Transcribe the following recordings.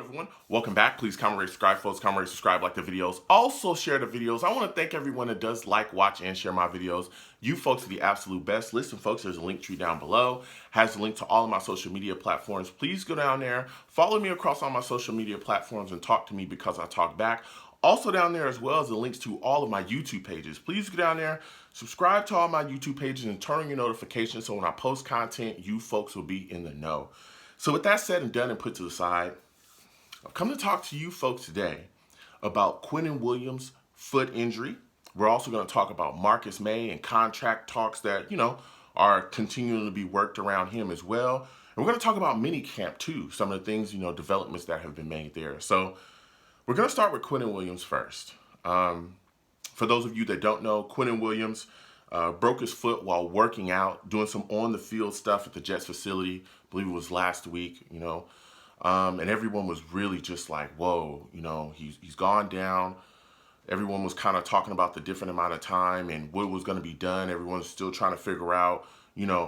everyone. Welcome back. Please comment, rate, subscribe, folks. Comment, rate, subscribe, like the videos. Also share the videos. I want to thank everyone that does like, watch, and share my videos. You folks are the absolute best. Listen, folks, there's a link tree down below. Has a link to all of my social media platforms. Please go down there, follow me across all my social media platforms, and talk to me because I talk back. Also down there as well as the links to all of my YouTube pages. Please go down there, subscribe to all my YouTube pages, and turn on your notifications so when I post content, you folks will be in the know. So with that said and done and put to the side, I've come to talk to you folks today about Quinnen Williams' foot injury. We're also going to talk about Marcus Maye and contract talks that, are continuing to be worked around him as well. And we're going to talk about minicamp too, some of the things, developments that have been made there. So we're going to start with Quinnen Williams first. For those of you that don't know, Quinnen Williams broke his foot while working out, doing some on-the-field stuff at the Jets facility. I believe it was last week, and everyone was really just like, whoa, he's gone down. Everyone was kind of talking about the different amount of time and what was going to be done. Everyone was still trying to figure out,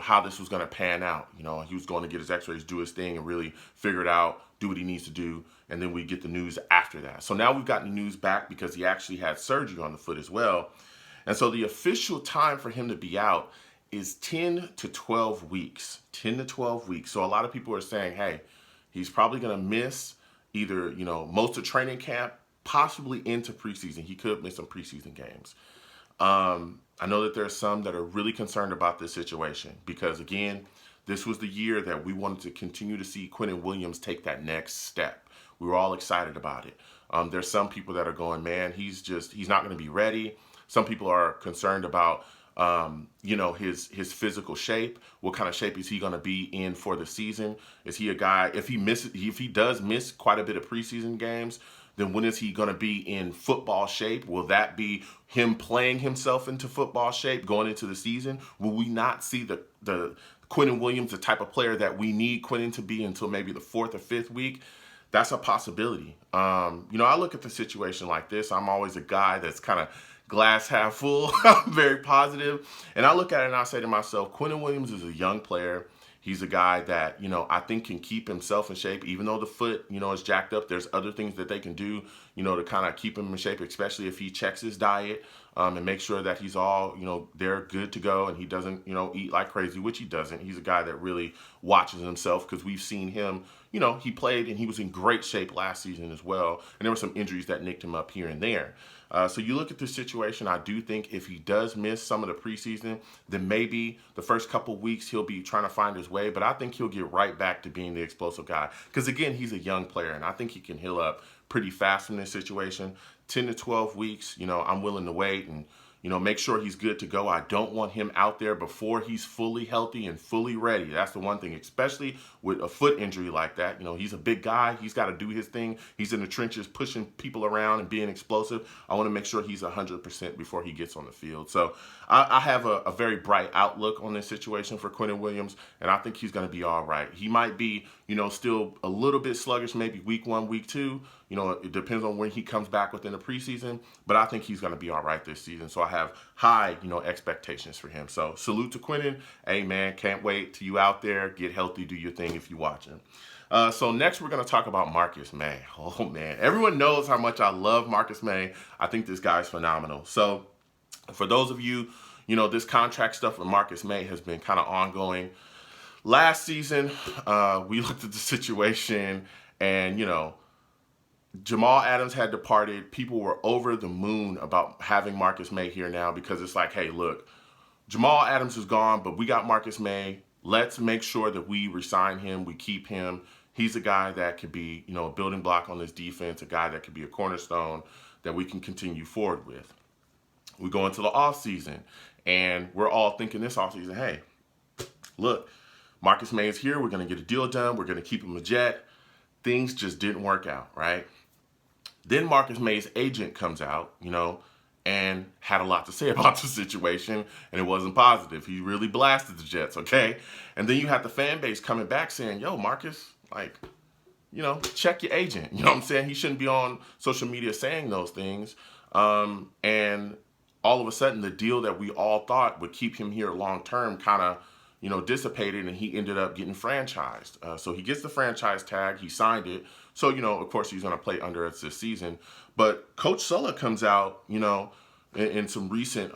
how this was going to pan out. He was going to get his x-rays, do his thing, and really figure it out, do what he needs to do, and then we get the news after that. So now we've gotten the news back because he actually had surgery on the foot as well. And so the official time for him to be out is 10 to 12 weeks. 10 to 12 weeks. So a lot of people are saying, hey, he's probably going to miss either, most of training camp, possibly into preseason. He could miss some preseason games. I know that there's some that are really concerned about this situation because, again, this was the year that we wanted to continue to see Quinnen Williams take that next step. We were all excited about it. There's some people that are going, man, he's not going to be ready. Some people are concerned about his physical shape. What kind of shape is he going to be in for the season? Is he a guy, if he does miss quite a bit of preseason games, then when is he going to be in football shape? Will that be him playing himself into football shape going into the season? Will we not see the Quinnen Williams, the type of player that we need Quinnen to be until maybe the 4th or 5th week? That's a possibility. I look at the situation like this. I'm always a guy that's kind of glass half full. I'm very positive. And I look at it and I say to myself, Quinnen Williams is a young player. He's a guy that, I think can keep himself in shape. Even though the foot, is jacked up, there's other things that they can do, to kind of keep him in shape, especially if he checks his diet and make sure that he's all, they're good to go and he doesn't, eat like crazy, which he doesn't. He's a guy that really watches himself because we've seen him, he played and he was in great shape last season as well. And there were some injuries that nicked him up here and there. So you look at this situation, I do think if he does miss some of the preseason, then maybe the first couple weeks he'll be trying to find his way, but I think he'll get right back to being the explosive guy. Because again, he's a young player, and I think he can heal up pretty fast in this situation. 10 to 12 weeks, I'm willing to wait and, make sure he's good to go. I don't want him out there before he's fully healthy and fully ready. That's the one thing, especially with a foot injury like that. He's a big guy. He's got to do his thing. He's in the trenches pushing people around and being explosive. I want to make sure he's 100% before he gets on the field. So I have a very bright outlook on this situation for Quinnen Williams, and I think he's going to be all right. He might be, still a little bit sluggish, maybe week 1, week 2. It depends on when he comes back within the preseason, but I think he's going to be all right this season. So I have high, expectations for him. So salute to Quinnen. Hey, man, can't wait till you out there. Get healthy, do your thing if you're watching. So next we're going to talk about Marcus Maye. Oh, man. Everyone knows how much I love Marcus Maye. I think this guy's phenomenal. So for those of you, this contract stuff with Marcus Maye has been kind of ongoing. Last season, we looked at the situation and, Jamal Adams had departed. People were over the moon about having Marcus Maye here now because it's like, hey, look, Jamal Adams is gone, but we got Marcus Maye. Let's make sure that we resign him, we keep him. He's a guy that could be, a building block on this defense, a guy that could be a cornerstone that we can continue forward with. We go into the offseason, and we're all thinking this offseason, hey, look, Marcus Maye is here. We're going to get a deal done. We're going to keep him a Jet. Things just didn't work out, right? Then Marcus Maye's agent comes out, and had a lot to say about the situation, and it wasn't positive. He really blasted the Jets, okay? And then you have the fan base coming back saying, yo, Marcus, check your agent. You know what I'm saying? He shouldn't be on social media saying those things. And all of a sudden, the deal that we all thought would keep him here long term kind of, dissipated, and he ended up getting franchised. So he gets the franchise tag. He signed it So, of course, he's going to play under us this season. But Coach Sulla comes out, in some recent,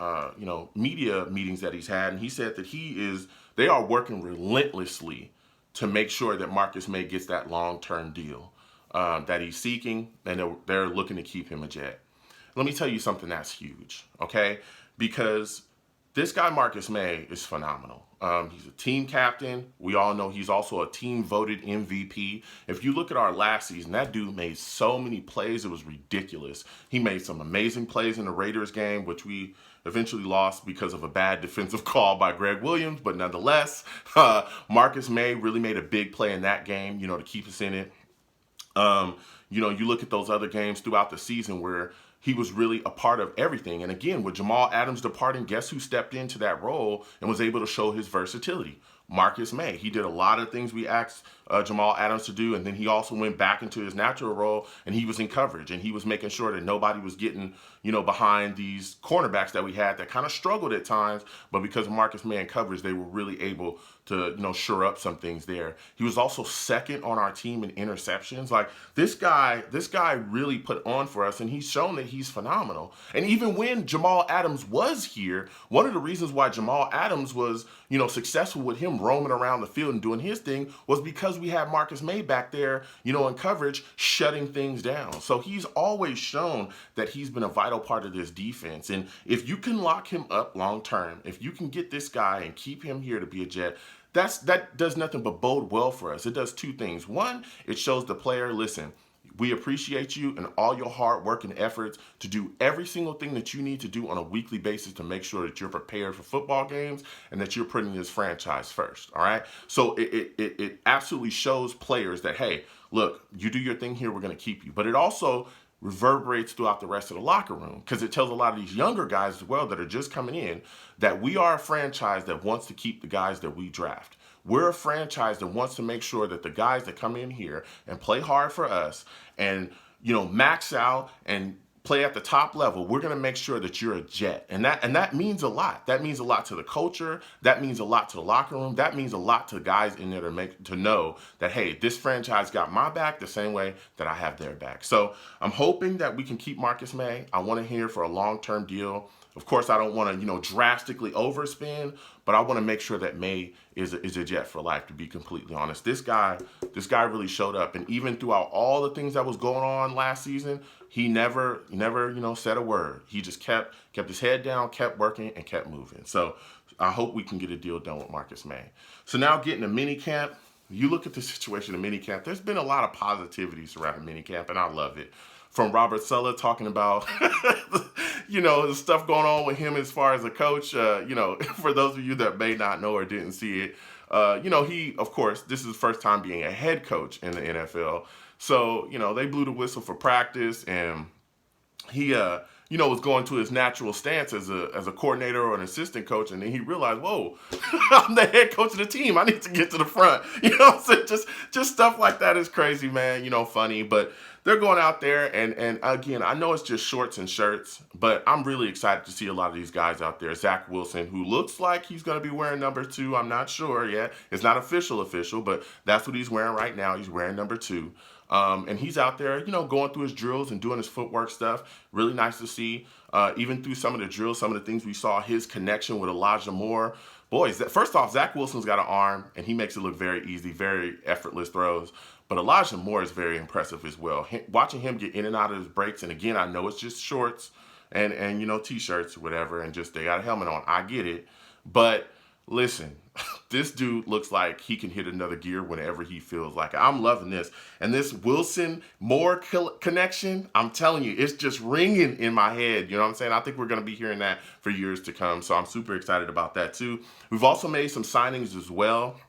media meetings that he's had, and he said that they are working relentlessly to make sure that Marcus Maye gets that long-term deal that he's seeking, and they're looking to keep him a Jet. Let me tell you something that's huge, okay? Because this guy, Marcus Maye, is phenomenal. He's a team captain. We all know he's also a team-voted MVP. If you look at our last season, that dude made so many plays, it was ridiculous. He made some amazing plays in the Raiders game, which we eventually lost because of a bad defensive call by Quinnen Williams. But nonetheless, Marcus Maye really made a big play in that game, to keep us in it. You look at those other games throughout the season where he was really a part of everything. And again, with Jamal Adams departing, guess who stepped into that role and was able to show his versatility? Marcus Maye. He did a lot of things we asked Jamal Adams to do, and then he also went back into his natural role, and he was in coverage, and he was making sure that nobody was getting, behind these cornerbacks that we had that kind of struggled at times, but because of Marcus Maye in coverage, they were really able to, shore up some things there. He was also second on our team in interceptions. Like, this guy really put on for us, and he's shown that he's phenomenal. And even when Jamal Adams was here, one of the reasons why Jamal Adams was, successful with him roaming around the field and doing his thing was because we had Marcus Maye back there, in coverage, shutting things down. So he's always shown that he's been a vital part of this defense. And if you can lock him up long term, if you can get this guy and keep him here to be a Jet, that does nothing but bode well for us. It does two things. One, it shows the player, listen, we appreciate you and all your hard work and efforts to do every single thing that you need to do on a weekly basis to make sure that you're prepared for football games and that you're putting this franchise first, all right? So it absolutely shows players that, hey, look, you do your thing here, we're going to keep you. But it also reverberates throughout the rest of the locker room because it tells a lot of these younger guys as well that are just coming in that we are a franchise that wants to keep the guys that we draft. We're a franchise that wants to make sure that the guys that come in here and play hard for us and, max out and play at the top level, we're going to make sure that you're a Jet. And that means a lot. That means a lot to the culture. That means a lot to the locker room. That means a lot to the guys in there to know that, hey, this franchise got my back the same way that I have their back. So I'm hoping that we can keep Marcus Maye. I want to hear for a long-term deal. Of course, I don't want to, drastically overspend, but I want to make sure that Maye is a Jet for life, to be completely honest. This guy really showed up. And even throughout all the things that was going on last season, he never, said a word. He just kept his head down, kept working, and kept moving. So I hope we can get a deal done with Marcus Maye. So now getting to minicamp, you look at the situation in minicamp, there's been a lot of positivity surrounding minicamp, and I love it. From Robert Sulla talking about, the stuff going on with him as far as a coach. For those of you that may not know or didn't see it, he, of course, this is his first time being a head coach in the NFL. So, they blew the whistle for practice, and he, was going to his natural stance as a coordinator or an assistant coach, and then he realized, whoa, I'm the head coach of the team. I need to get to the front. So just stuff like that is crazy, man. Funny, but they're going out there, and again, I know it's just shorts and shirts, but I'm really excited to see a lot of these guys out there. Zach Wilson, who looks like he's going to be wearing number 2. I'm not sure yet. It's not official, but that's what he's wearing right now. He's wearing number 2. And he's out there, going through his drills and doing his footwork stuff. Really nice to see. Even through some of the drills, some of the things we saw, his connection with Elijah Moore. Boys, first off, Zach Wilson's got an arm, and he makes it look very easy, very effortless throws. But Elijah Moore is very impressive as well. Watching him get in and out of his breaks, and again, I know it's just shorts and T-shirts or whatever, and just they got a helmet on. I get it. But listen, this dude looks like he can hit another gear whenever he feels like it. I'm loving this. And this Wilson-Moore connection, I'm telling you, it's just ringing in my head. You know what I'm saying? I think we're going to be hearing that for years to come. So I'm super excited about that too. We've also made some signings as well.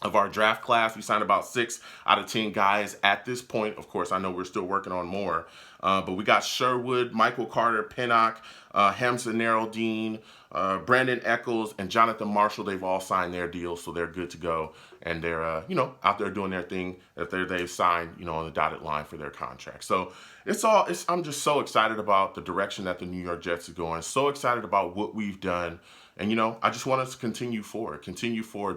Of our draft class, we signed about 6 out of 10 guys at this point. Of course, I know we're still working on more. But we got Sherwood, Michael Carter, Pinnock, Hamza Neraldine, Brandon Eccles, and Jonathan Marshall. They've all signed their deals, so they're good to go. And they're, out there doing their thing that they've signed, on the dotted line for their contract. So I'm just so excited about the direction that the New York Jets are going. So excited about what we've done. And, I just want us to continue forward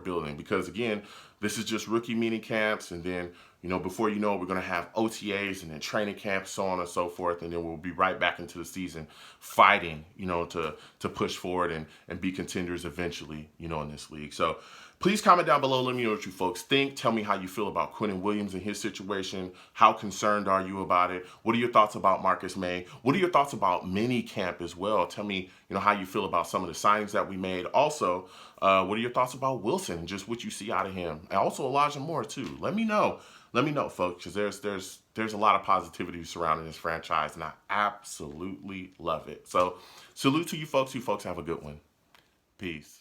building because, again, this is just rookie mini camps, and then You know, before you know it, we're going to have OTAs and then training camp, so on and so forth. And then we'll be right back into the season fighting, you know, to push forward and be contenders eventually, you know, in this league. So please comment down below. Let me know what you folks think. Tell me how you feel about Quinnen Williams and his situation. How concerned are you about it? What are your thoughts about Marcus Maye? What are your thoughts about mini camp as well? Tell me, you know, how you feel about some of the signings that we made. Also, what are your thoughts about Wilson and just what you see out of him? And also Elijah Moore too. Let me know. Let me know, folks, because there's a lot of positivity surrounding this franchise, and I absolutely love it. So salute to you folks. You folks have a good one. Peace.